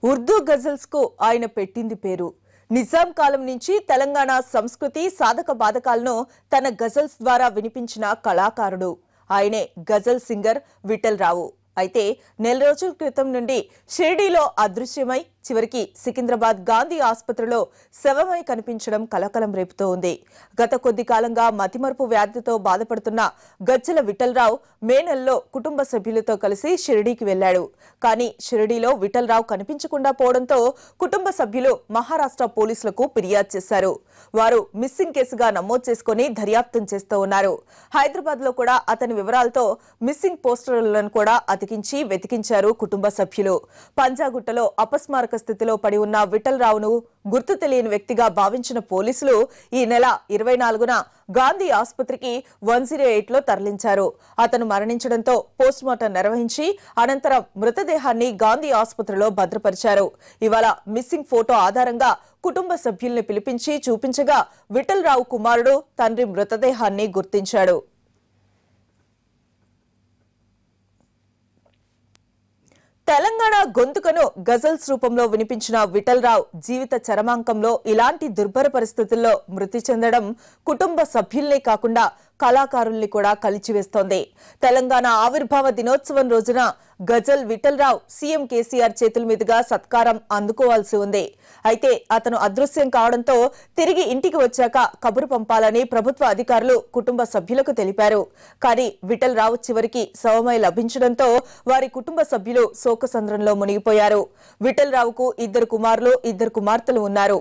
Urdu ghazals కు ఆయన పెట్టింది పేరు. నిజాం కాలం నుంచి తెలంగాణ సంస్కృతి సాధక బాధకాలను తన గజల్స్ ద్వారా వినిపించిన కళాకారుడు. ఆయనే గజల్ సింగర్ విఠల్ రావు. అయితే నెల రోజుల క్రితం నుండి షిర్డీలో అదృశ్యమై చివరికి సికింద్రాబాద్ గాంధీ ఆసుపత్రిలో శవమై కనిపించడం కలకలం రేపుతోంది. గత కొద్ది కాలంగా మతిమరుపు వ్యాధితో బాధపడుతున్న గజ్జల విఠల్ రావు మే నెలలో కుటుంబ సభ్యులతో కలిసి షిర్డీకి వెళ్లాడు. కానీ షిర్డీలో విఠల్ రావు కనిపించకుండా పోవడంతో కుటుంబ సభ్యులు మహారాష్ట్ర పోలీసులకు ఫిర్యాదు చేశారు. వారు మిస్సింగ్ కేసుగా నమోదు చేసుకుని దర్యాప్తు చేస్తూ ఉన్నారు. హైదరాబాద్ లో కూడా అతని వివరాలతో మిస్సింగ్ పోస్టర్లను కూడా అతికించి వెతికించారు కుటుంబ సభ్యులు. పంజాగుట్టలో అపస్మారక స్థితిలో పడి ఉన్న విఠల్ రావును గుర్తు తెలియని వ్యక్తిగా భావించిన పోలీసులు ఈ నెల 24న గాంధీ ఆసుపత్రికి 108 లో తరలించారు. అతను మరణించడంతో పోస్టుమార్టం నిర్వహించి అనంతరం మృతదేహాన్ని గాంధీ ఆసుపత్రిలో భద్రపరిచారు. ఇవాళ మిస్సింగ్ ఫోటో ఆధారంగా కుటుంబ సభ్యుల్ని పిలిపించి చూపించగా విఠల్ రావు కుమారుడు తండ్రి మృతదేహాన్ని గుర్తించాడు. తెలంగాణ గొంతుకను గజల్స్ రూపంలో వినిపించిన విఠల్ రావు జీవిత చరమాంకంలో ఇలాంటి దుర్భర పరిస్థితుల్లో మృతి చెందడం కుటుంబ సభ్యుల్నే కాకుండా కళాకారుల్ని కూడా కలిచివేస్తోంది. తెలంగాణ ఆవిర్భావ దినోత్సవం రోజున గజల్ విఠల్ రావు సీఎం కేసీఆర్ చేతుల మీదుగా సత్కారం అందుకోవాల్సి ఉంది. అయితే అతను అదృశ్యం కావడంతో తిరిగి ఇంటికి వచ్చాక కబురు పంపాలని ప్రభుత్వ అధికారులు కుటుంబ సభ్యులకు తెలిపారు. కానీ విఠల్ రావు చివరికి శవమై లభించడంతో వారి కుటుంబ సభ్యులు శోకసంద్రంలో మునిగిపోయారు. విఠల్ రావుకు 2 కుమారులు 2 కుమార్తెలు ఉన్నారు.